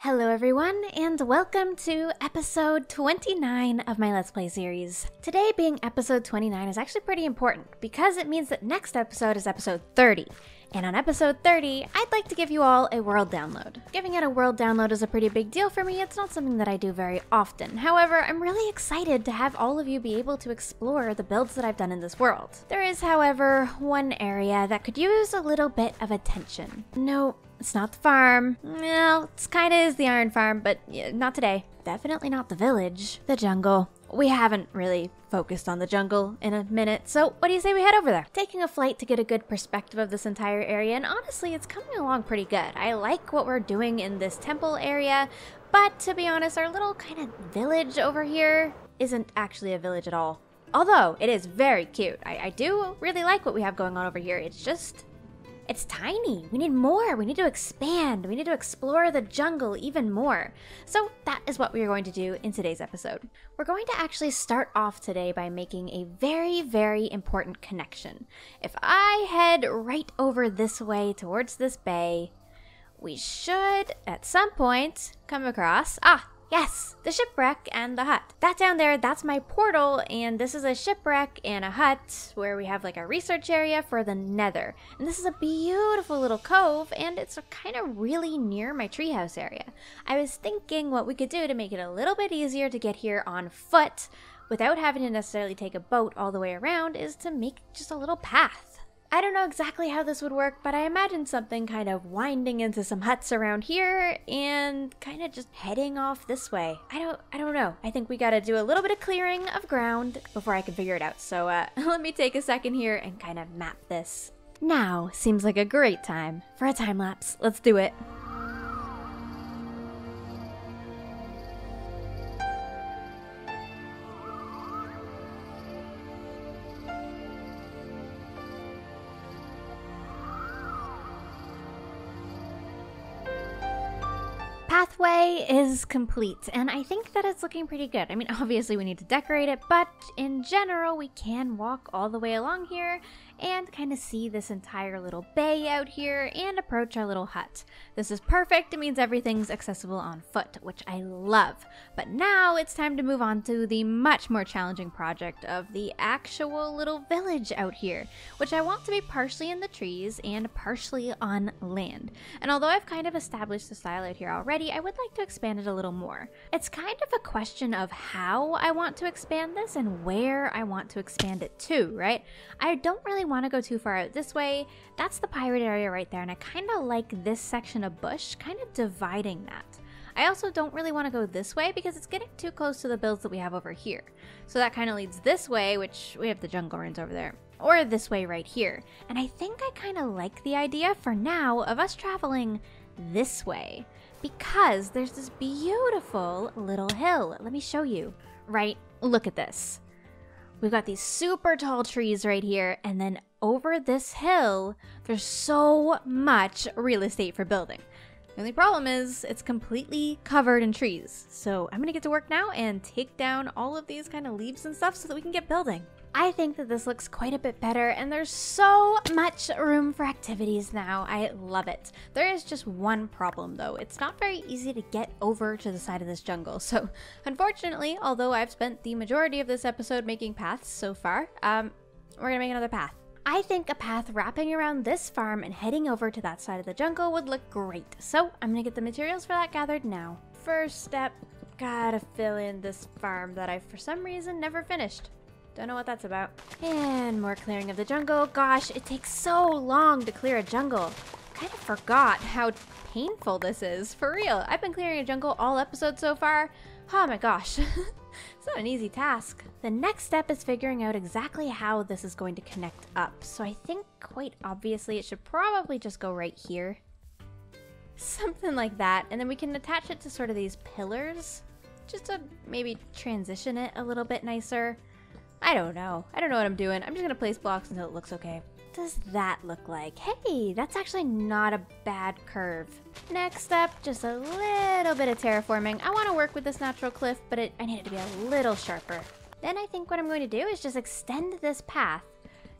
Hello everyone, and welcome to episode 29 of my Let's Play series. Today being episode 29 is actually pretty important because it means that next episode is episode 30. And on episode 30, I'd like to give you all a world download. Giving out a world download is a pretty big deal for me. It's not something that I do very often. However, I'm really excited to have all of you be able to explore the builds that I've done in this world. There is, however, one area that could use a little bit of attention. No, it's not the farm. Well, it's kinda is the iron farm, but not today. Definitely not the village. The jungle. We haven't really focused on the jungle in a minute, so what do you say we head over there? Taking a flight to get a good perspective of this entire area, and honestly, it's coming along pretty good. I like what we're doing in this temple area, but to be honest, our little kind of village over here isn't actually a village at all. Although, it is very cute. I do really like what we have going on over here. It's tiny. We need more. We need to expand. We need to explore the jungle even more. So that is what we are going to do in today's episode. We're going to actually start off today by making a very, very important connection. If I head right over this way towards this bay, we should, at some point, come across... yes, the shipwreck and the hut. That down there, that's my portal, and this is a shipwreck and a hut where we have like a research area for the nether. And this is a beautiful little cove, and it's kind of really near my treehouse area. I was thinking what we could do to make it a little bit easier to get here on foot without having to necessarily take a boat all the way around is to make just a little path. I don't know exactly how this would work, but I imagine something kind of winding into some huts around here and kind of just heading off this way. I don't know. I think we gotta do a little bit of clearing of ground before I can figure it out. So let me take a second here and kind of map this. Now seems like a great time for a time lapse. Let's do it. Pathway is complete, and I think that it's looking pretty good. I mean, obviously we need to decorate it, but in general, we can walk all the way along here and kind of see this entire little bay out here and approach our little hut. This is perfect. It means everything's accessible on foot, which I love. But now it's time to move on to the much more challenging project of the actual little village out here, which I want to be partially in the trees and partially on land. And although I've kind of established the style out here already, I would like to expand it a little more. It's kind of a question of how I want to expand this and where I want to expand it to, right? I don't really want to go too far out this way. That's the pirate area right there, and I kind of like this section of bush kind of dividing that. I also don't really want to go this way because it's getting too close to the builds that we have over here. So that kind of leads this way, which we have the jungle ruins over there, or this way right here. And I think I kind of like the idea for now of us traveling this way because there's this beautiful little hill. Let me show you. Right, look at this. We've got these super tall trees right here, and then over this hill, there's so much real estate for building. The only problem is it's completely covered in trees. So I'm gonna get to work now and take down all of these kind of leaves and stuff so that we can get building. I think that this looks quite a bit better, and there's so much room for activities now. I love it. There is just one problem though. It's not very easy to get over to the side of this jungle. So unfortunately, although I've spent the majority of this episode making paths so far, we're gonna make another path. I think a path wrapping around this farm and heading over to that side of the jungle would look great. So I'm gonna get the materials for that gathered now. First step, gotta fill in this farm that I for some reason never finished. Don't know what that's about. And more clearing of the jungle. Gosh, it takes so long to clear a jungle. Kind of forgot how painful this is. For real, I've been clearing a jungle all episode so far. Oh my gosh. It's not an easy task. The next step is figuring out exactly how this is going to connect up. So I think quite obviously it should probably just go right here. Something like that. And then we can attach it to sort of these pillars just to maybe transition it a little bit nicer. I don't know what I'm doing. I'm just gonna place blocks until it looks okay. What does that look like? Hey, that's actually not a bad curve. Next up, just a little bit of terraforming. I want to work with this natural cliff, but I need it to be a little sharper. Then I think what I'm going to do is just extend this path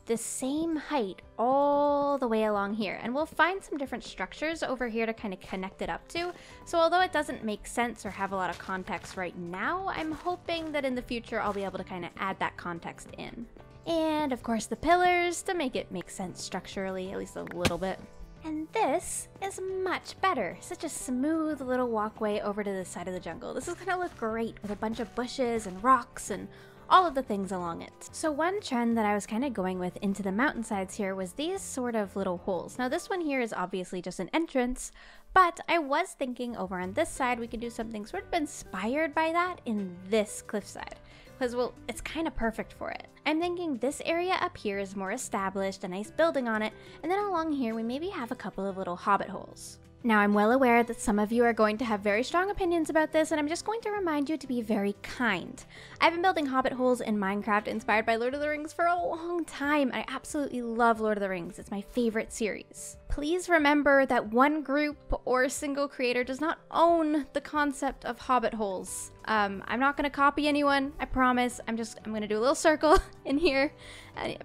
the same height all the way along here, and we'll find some different structures over here to kind of connect it up to. So although it doesn't make sense or have a lot of context right now, I'm hoping that in the future I'll be able to kind of add that context in. And of course the pillars to make it make sense structurally, at least a little bit. And this is much better. Such a smooth little walkway over to the side of the jungle. This is gonna look great with a bunch of bushes and rocks and all of the things along it. So one trend that I was kind of going with into the mountainsides here was these sort of little holes. Now this one here is obviously just an entrance, but I was thinking over on this side we could do something sort of inspired by that in this cliffside. Because, well, it's kind of perfect for it. I'm thinking this area up here is more established, a nice building on it, and then along here we maybe have a couple of little hobbit holes. Now, I'm well aware that some of you are going to have very strong opinions about this, and I'm just going to remind you to be very kind. I've been building hobbit holes in Minecraft inspired by Lord of the Rings for a long time. I absolutely love Lord of the Rings. It's my favorite series. Please remember that one group or single creator does not own the concept of hobbit holes. I'm not going to copy anyone, I promise. I'm going to do a little circle in here.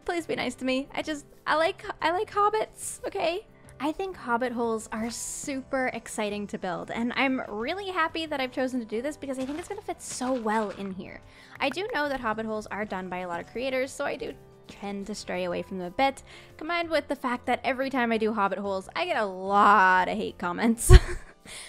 Please be nice to me. I like hobbits, okay? I think hobbit holes are super exciting to build, and I'm really happy that I've chosen to do this because I think it's going to fit so well in here. I do know that hobbit holes are done by a lot of creators, so I do tend to stray away from them a bit, combined with the fact that every time I do hobbit holes, I get a lot of hate comments.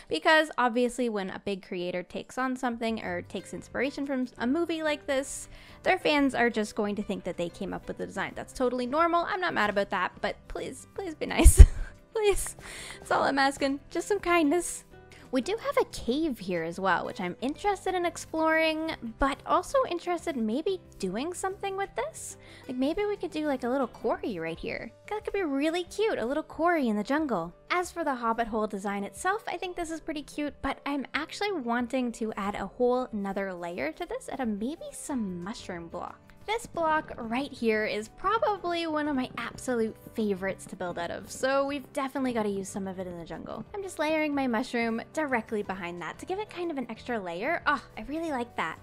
Because obviously when a big creator takes on something or takes inspiration from a movie like this, their fans are just going to think that they came up with the design. That's totally normal. I'm not mad about that, but please be nice. Please. That's all I'm asking. Just some kindness. We do have a cave here as well, which I'm interested in exploring, but also interested in maybe doing something with this. Like maybe we could do like a little quarry right here. That could be really cute, a little quarry in the jungle. As for the hobbit hole design itself, I think this is pretty cute, but I'm actually wanting to add a whole another layer to this and maybe some mushroom block. This block right here is probably one of my absolute favorites to build out of, so we've definitely got to use some of it in the jungle. I'm just layering my mushroom directly behind that to give it kind of an extra layer. Oh, I really like that.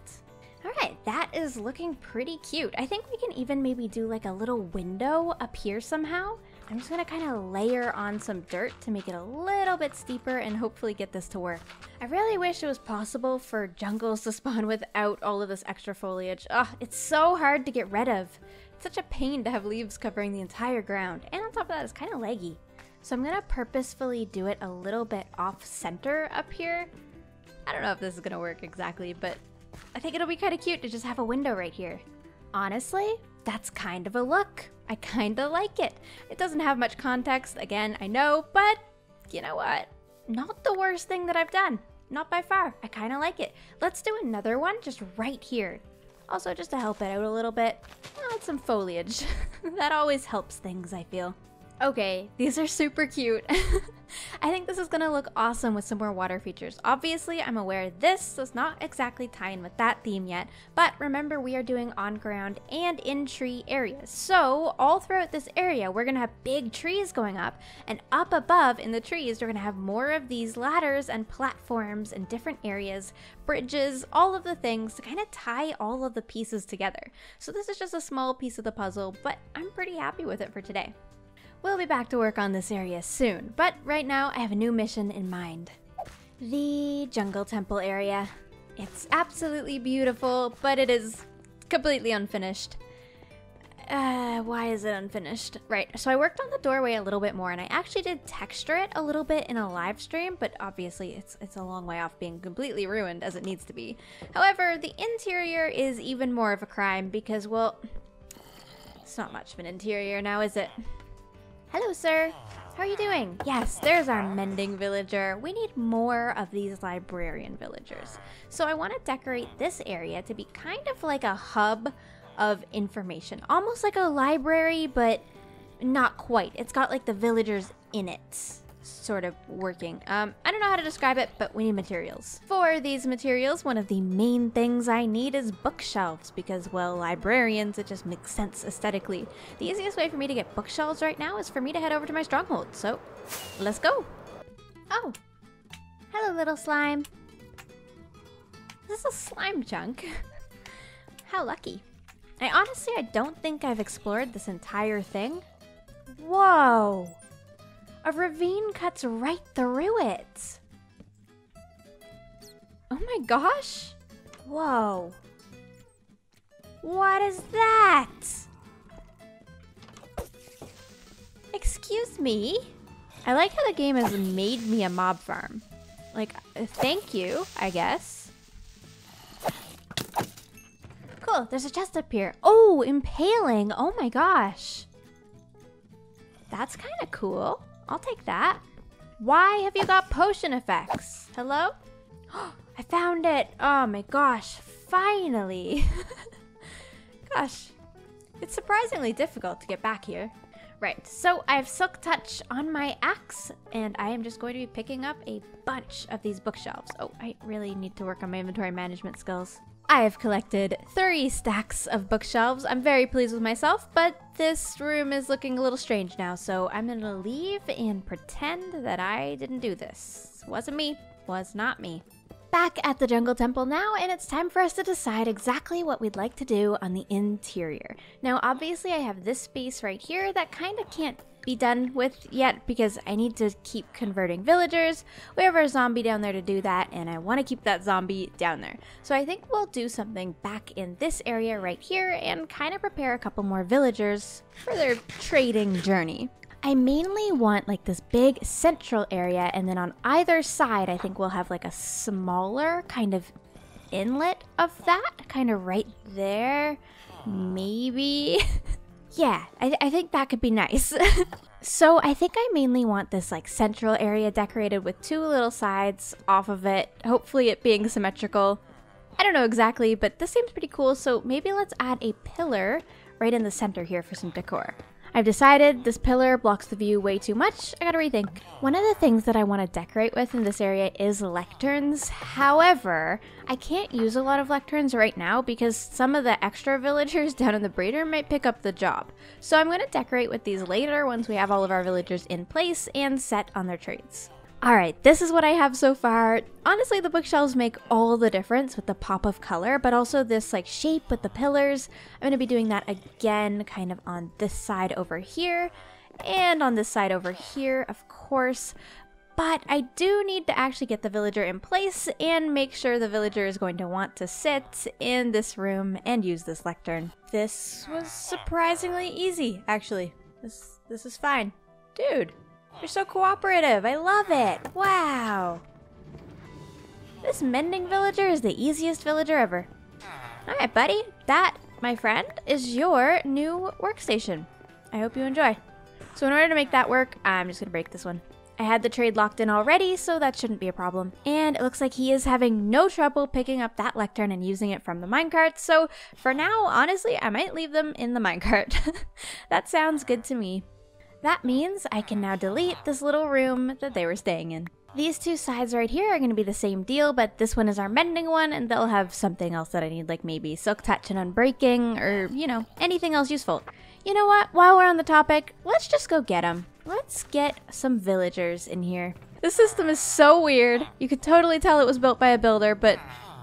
Alright, that is looking pretty cute. I think we can even maybe do like a little window up here somehow. I'm just gonna kind of layer on some dirt to make it a little bit steeper and hopefully get this to work. I really wish it was possible for jungles to spawn without all of this extra foliage. Ugh, it's so hard to get rid of. It's such a pain to have leaves covering the entire ground, and on top of that, it's kind of laggy. So I'm gonna purposefully do it a little bit off center up here. I don't know if this is gonna work exactly, but I think it'll be kind of cute to just have a window right here. Honestly, that's kind of a look. I kind of like it. It doesn't have much context, again, I know, but you know what? Not the worst thing that I've done. Not by far. I kind of like it. Let's do another one just right here. Also, just to help it out a little bit, add some foliage. That always helps things, I feel. Okay, these are super cute. I think this is gonna look awesome with some more water features. Obviously, I'm aware this does not exactly tie in with that theme yet, but remember we are doing on-ground and in-tree areas. So, all throughout this area, we're gonna have big trees going up, and up above in the trees, we're gonna have more of these ladders and platforms in different areas, bridges, all of the things to kind of tie all of the pieces together. So this is just a small piece of the puzzle, but I'm pretty happy with it for today. We'll be back to work on this area soon, but right now I have a new mission in mind. The jungle temple area. It's absolutely beautiful, but it is completely unfinished. Why is it unfinished? Right, so I worked on the doorway a little bit more, and I actually did texture it a little bit in a live stream, but obviously it's a long way off being completely ruined as it needs to be. However, the interior is even more of a crime because, well, it's not much of an interior now, is it? Hello, sir. How are you doing? Yes, there's our mending villager. We need more of these librarian villagers. So I want to decorate this area to be kind of like a hub of information. Almost like a library, but not quite. It's got like the villagers in it, sort of working. I don't know how to describe it, but we need materials. For these materials, one of the main things I need is bookshelves because, well, librarians, it just makes sense aesthetically. The easiest way for me to get bookshelves right now is for me to head over to my stronghold, so let's go. Oh, hello, little slime. Is this a slime chunk? How lucky. I don't think I've explored this entire thing. Whoa! A ravine cuts right through it. Oh my gosh! Whoa. What is that? Excuse me? I like how the game has made me a mob farm. Like, thank you, I guess. Cool, there's a chest up here. Oh, impaling. Oh my gosh. That's kind of cool. I'll take that. Why have you got potion effects? Hello? I found it. Oh my gosh, finally. Gosh, it's surprisingly difficult to get back here. Right, so I have Silk Touch on my axe, and I am just going to be picking up a bunch of these bookshelves. Oh, I really need to work on my inventory management skills. I have collected 3 stacks of bookshelves. I'm very pleased with myself, but this room is looking a little strange now, so I'm gonna leave and pretend that I didn't do this. Wasn't me. Was not me. Back at the Jungle Temple now, and it's time for us to decide exactly what we'd like to do on the interior. Now, obviously, I have this space right here that kind of can't be done with yet because I need to keep converting villagers. We have our zombie down there to do that, and I want to keep that zombie down there. So I think we'll do something back in this area right here and kind of prepare a couple more villagers for their trading journey. I mainly want like this big central area, and then on either side I think we'll have like a smaller kind of inlet of that, kind of right there, maybe. Yeah, I think that could be nice. So I think I mainly want this like central area decorated with 2 little sides off of it, hopefully it being symmetrical. I don't know exactly, but this seems pretty cool, so maybe let's add a pillar right in the center here for some decor. I've decided this pillar blocks the view way too much. I gotta rethink. One of the things that I want to decorate with in this area is lecterns. However, I can't use a lot of lecterns right now because some of the extra villagers down in the breeder might pick up the job. So I'm going to decorate with these later once we have all of our villagers in place and set on their trades. Alright, this is what I have so far. Honestly, the bookshelves make all the difference with the pop of color, but also this like shape with the pillars. I'm going to be doing that again kind of on this side over here and on this side over here, of course. But I do need to actually get the villager in place and make sure the villager is going to want to sit in this room and use this lectern. This was surprisingly easy, actually. This is fine. Dude. You're so cooperative. I love it. Wow. This mending villager is the easiest villager ever. Alright, buddy. That, my friend, is your new workstation. I hope you enjoy. So in order to make that work, I'm just going to break this one. I had the trade locked in already, so that shouldn't be a problem. And it looks like he is having no trouble picking up that lectern and using it from the minecart. So for now, honestly, I might leave them in the minecart. That sounds good to me. That means I can now delete this little room that they were staying in. These 2 sides right here are going to be the same deal, but this one is our mending one, and they'll have something else that I need, like maybe Silk Touch and Unbreaking, or, you know, anything else useful. You know what? While we're on the topic, let's just go get them. Let's get some villagers in here. This system is so weird. You could totally tell it was built by a builder, but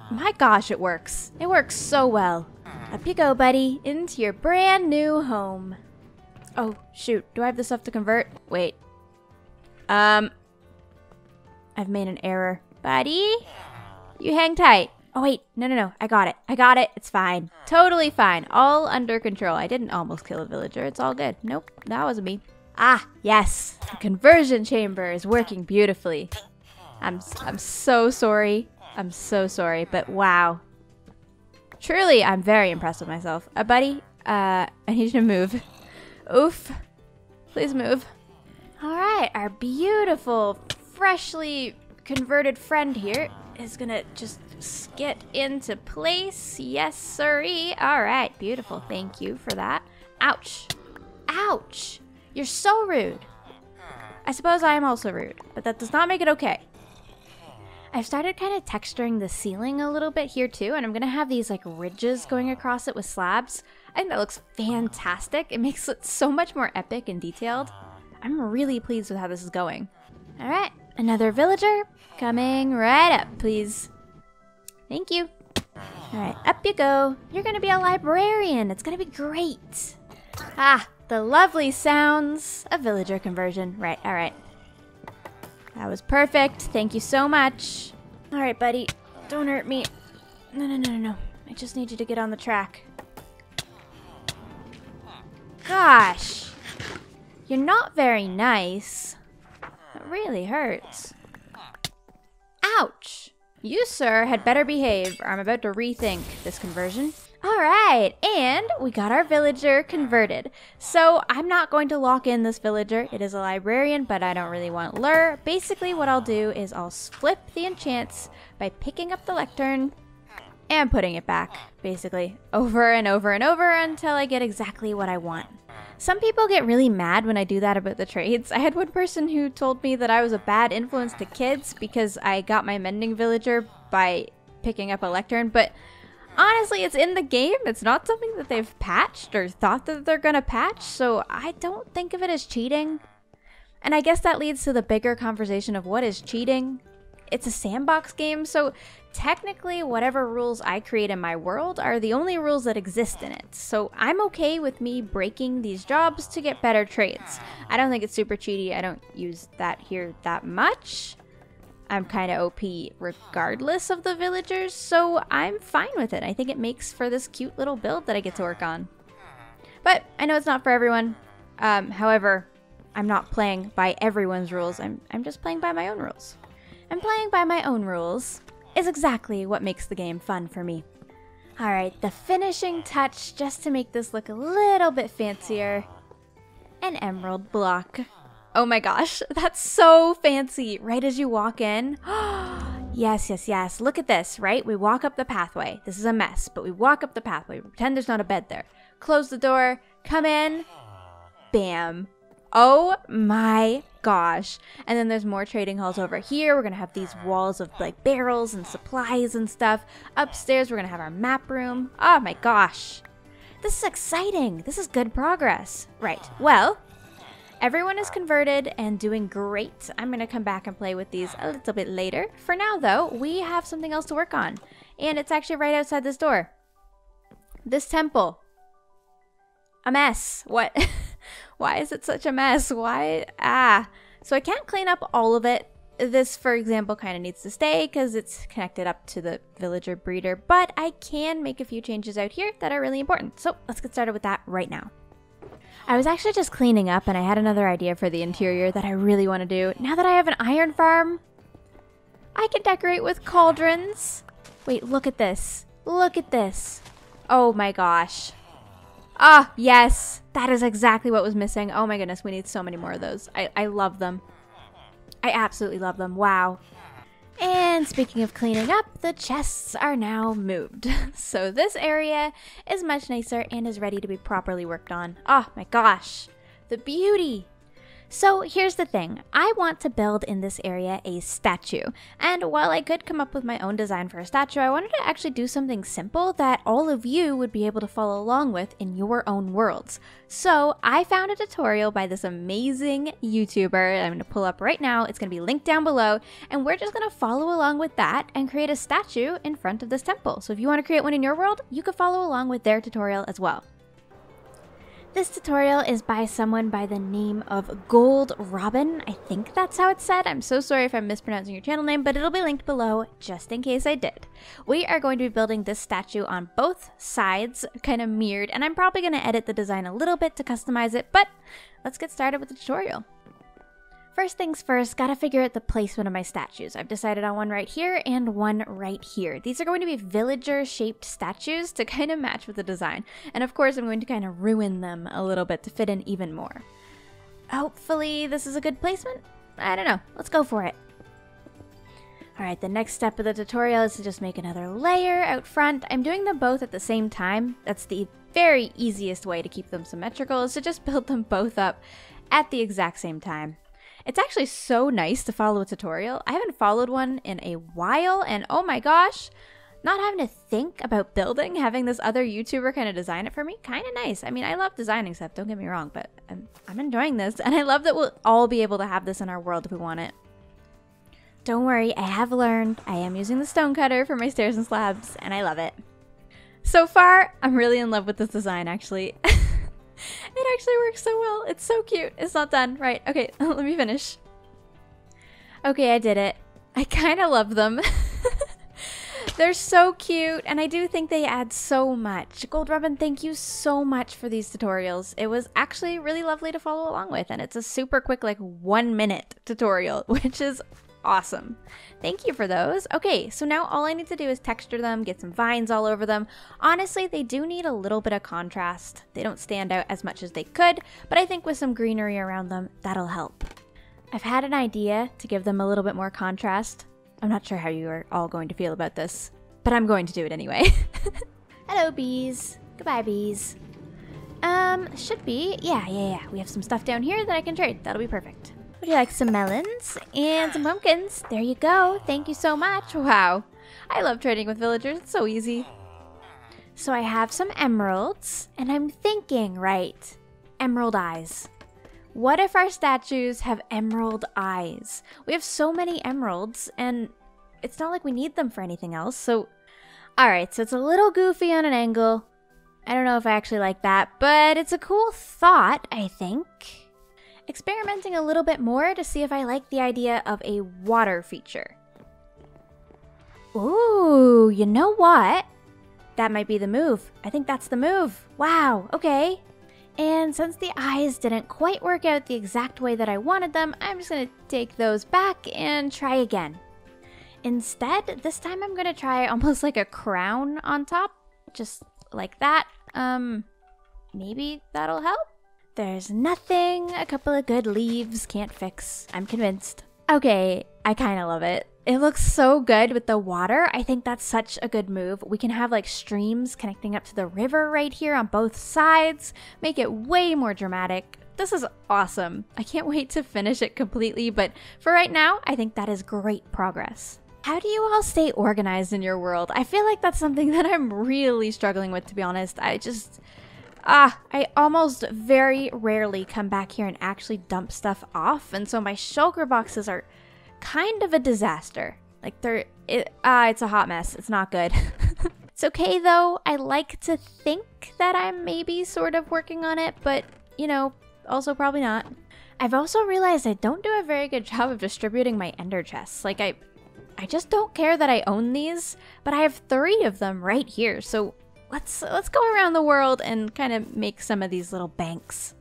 my gosh, it works. It works so well. Up you go, buddy, into your brand new home. Oh, shoot. Do I have the stuff to convert? Wait. I've made an error. Buddy? You hang tight. Oh, wait. No. I got it. It's fine. Totally fine. All under control. I didn't almost kill a villager. It's all good. Nope. That wasn't me. Ah, yes. The conversion chamber is working beautifully. I'm so sorry. I'm so sorry, but wow. Truly, I'm very impressed with myself. Buddy, I need you to move. Oof. Please move. Alright, our beautiful, freshly converted friend here is gonna just skit into place. Yes, sirree. Alright, beautiful. Thank you for that. Ouch. Ouch. You're so rude. I suppose I am also rude, but that does not make it okay. I've started kind of texturing the ceiling a little bit here too, and I'm gonna have these like ridges going across it with slabs. I think that looks fantastic. It makes it so much more epic and detailed. I'm really pleased with how this is going. All right, another villager coming right up, please. Thank you. Alright, up you go. You're gonna be a librarian. It's gonna be great. Ah, the lovely sounds of villager conversion. Right, alright. That was perfect. Thank you so much. Alright, buddy. Don't hurt me. No. I just need you to get on the track. Gosh. You're not very nice. That really hurts. Ouch. You, sir, had better behave, or I'm about to rethink this conversion. Alright, and we got our villager converted. So I'm not going to lock in this villager. It is a librarian, but I don't really want lure. Basically, what I'll do is I'll flip the enchants by picking up the lectern and putting it back, basically, over and over and over until I get exactly what I want. Some people get really mad when I do that about the trades. I had one person who told me that I was a bad influence to kids because I got my mending villager by picking up a lectern, but honestly, it's in the game. It's not something that they've patched or thought that they're gonna patch, so I don't think of it as cheating. And I guess that leads to the bigger conversation of what is cheating. It's a sandbox game, so technically whatever rules I create in my world are the only rules that exist in it. So I'm okay with me breaking these jobs to get better trades. I don't think it's super cheaty. I don't use that here that much. I'm kind of OP regardless of the villagers, so I'm fine with it. I think it makes for this cute little build that I get to work on. But I know it's not for everyone. However, I'm not playing by everyone's rules. I'm just playing by my own rules. And playing by my own rules is exactly what makes the game fun for me. Alright, the finishing touch, just to make this look a little bit fancier. An emerald block. Oh my gosh, that's so fancy. Right as you walk in. Yes. Look at this, right? We walk up the pathway. This is a mess, but we walk up the pathway. Pretend there's not a bed there. Close the door, come in. Bam. Oh my gosh. And then there's more trading halls over here. We're going to have these walls of like barrels and supplies and stuff. Upstairs, we're going to have our map room. Oh my gosh. This is exciting. This is good progress. Right. Well, everyone is converted and doing great. I'm going to come back and play with these a little bit later. For now, though, we have something else to work on. And it's actually right outside this door. This temple. A mess. What? Why is it such a mess? Why? So I can't clean up all of it. This, for example, kind of needs to stay because it's connected up to the villager breeder. But I can make a few changes out here that are really important. So let's get started with that right now. I was actually just cleaning up and I had another idea for the interior that I really want to do. Now that I have an iron farm, I can decorate with cauldrons. Wait, look at this. Look at this. Oh my gosh. Ah, yes. That is exactly what was missing. Oh my goodness, we need so many more of those. I love them. I absolutely love them. Wow. And speaking of cleaning up, the chests are now moved. So this area is much nicer and is ready to be properly worked on. Oh my gosh, the beauty. So here's the thing. I want to build in this area a statue. And while I could come up with my own design for a statue, I wanted to actually do something simple that all of you would be able to follow along with in your own worlds. So I found a tutorial by this amazing YouTuber. I'm going to pull up right now. It's going to be linked down below. And we're just going to follow along with that and create a statue in front of this temple. So if you want to create one in your world, you could follow along with their tutorial as well. This tutorial is by someone by the name of GoldRobin. I think that's how it's said. I'm so sorry if I'm mispronouncing your channel name, but it'll be linked below just in case I did. We are going to be building this statue on both sides, kind of mirrored, and I'm probably going to edit the design a little bit to customize it, but let's get started with the tutorial. First things first, gotta figure out the placement of my statues. I've decided on one right here and one right here. These are going to be villager-shaped statues to kind of match with the design. And of course, I'm going to kind of ruin them a little bit to fit in even more. Hopefully, this is a good placement? I don't know. Let's go for it. Alright, the next step of the tutorial is to just make another layer out front. I'm doing them both at the same time. That's the very easiest way to keep them symmetrical, is to just build them both up at the exact same time. It's actually so nice to follow a tutorial. I haven't followed one in a while, and oh my gosh, not having to think about building, having this other YouTuber kind of design it for me, kind of nice. I mean, I love designing stuff, don't get me wrong, but I'm enjoying this, and I love that we'll all be able to have this in our world if we want it. Don't worry, I have learned. I am using the stone cutter for my stairs and slabs, and I love it. So far, I'm really in love with this design, actually. It actually works so well. It's so cute. It's not done. Right. Okay, let me finish. Okay, I did it. I kind of love them. They're so cute, and I do think they add so much. GoldRobin, thank you so much for these tutorials. It was actually really lovely to follow along with, and it's a super quick, like 1-minute tutorial, which is awesome. Thank you for those. Okay, so now all I need to do is texture them, get some vines all over them. Honestly, they do need a little bit of contrast. They don't stand out as much as they could, but I think with some greenery around them, that'll help. I've had an idea to give them a little bit more contrast. I'm not sure how you are all going to feel about this, but I'm going to do it anyway. Hello, bees. Goodbye, bees. Should be. Yeah. We have some stuff down here that I can trade. That'll be perfect. Would you like some melons and some pumpkins? There you go. Thank you so much. Wow. I love trading with villagers. It's so easy. So I have some emeralds, and I'm thinking, right, emerald eyes. What if our statues have emerald eyes? We have so many emeralds, and it's not like we need them for anything else, so... Alright, so it's a little goofy on an angle. I don't know if I actually like that, but it's a cool thought, I think. Experimenting a little bit more to see if I like the idea of a water feature. Ooh, you know what? That might be the move. I think that's the move. Wow, okay. And since the eyes didn't quite work out the exact way that I wanted them, I'm just going to take those back and try again. Instead, this time I'm going to try almost like a crown on top, just like that. Maybe that'll help? There's nothing a couple of good leaves can't fix. I'm convinced. Okay, I kind of love it. It looks so good with the water. I think that's such a good move. We can have like streams connecting up to the river right here on both sides. Make it way more dramatic. This is awesome. I can't wait to finish it completely, but for right now, I think that is great progress. How do you all stay organized in your world? I feel like that's something that I'm really struggling with, to be honest. I almost very rarely come back here and actually dump stuff off, and so my shulker boxes are kind of a disaster. Like it's a hot mess. It's not good. It's okay though. I like to think that I'm maybe sort of working on it, but you know, also probably not. I've also realized I don't do a very good job of distributing my ender chests. Like I just don't care that I own these, but I have 3 of them right here. So let's go around the world and kind of make some of these little banks.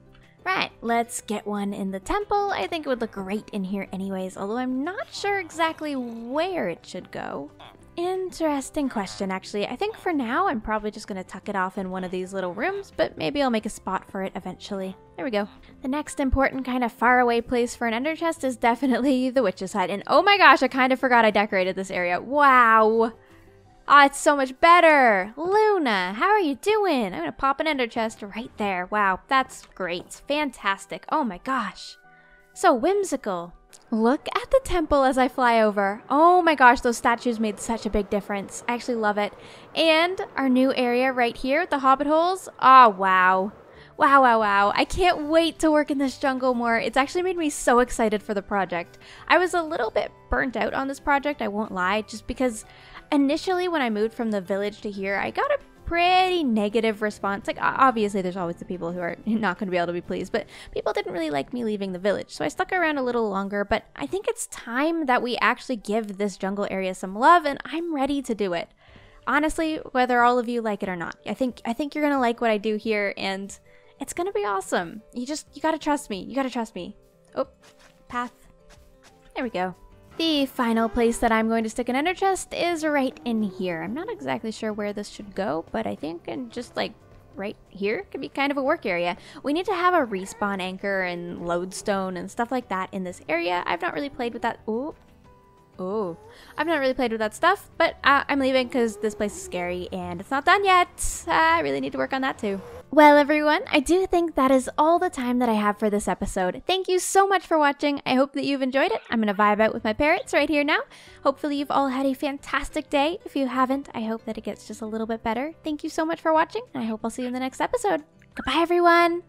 Right, let's get one in the temple. I think it would look great in here anyways, although I'm not sure exactly where it should go. Interesting question, actually. I think for now, I'm probably just going to tuck it off in one of these little rooms, but maybe I'll make a spot for it eventually. There we go. The next important kind of faraway place for an ender chest is definitely the witch's hut. And oh my gosh, I kind of forgot I decorated this area. Wow. Ah, it's so much better. Luna, how are you doing? I'm going to pop an ender chest right there. Wow, that's great. Fantastic. Oh my gosh. So whimsical. Look at the temple as I fly over. Oh my gosh, those statues made such a big difference. I actually love it. And our new area right here, the Hobbit Holes. Oh, wow. Wow. I can't wait to work in this jungle more. It's actually made me so excited for the project. I was a little bit burnt out on this project, I won't lie, just because initially when I moved from the village to here, I got a pretty negative response. Like, obviously there's always the people who are not going to be able to be pleased, but people didn't really like me leaving the village, so I stuck around a little longer. But I think it's time that we actually give this jungle area some love, and I'm ready to do it. Honestly, whether all of you like it or not, I think you're gonna like what I do here, and it's gonna be awesome. You gotta trust me. You gotta trust me. Oh, path. There we go. The final place that I'm going to stick an ender chest is right in here. I'm not exactly sure where this should go, but I think just like right here could be kind of a work area. We need to have a respawn anchor and lodestone and stuff like that in this area. I've not really played with that. Oh, I've not really played with that stuff, but I'm leaving because this place is scary and it's not done yet. I really need to work on that too. Well, everyone, I do think that is all the time that I have for this episode. Thank you so much for watching. I hope that you've enjoyed it. I'm going to vibe out with my parrots right here now. Hopefully you've all had a fantastic day. If you haven't, I hope that it gets just a little bit better. Thank you so much for watching, and I hope I'll see you in the next episode. Goodbye, everyone.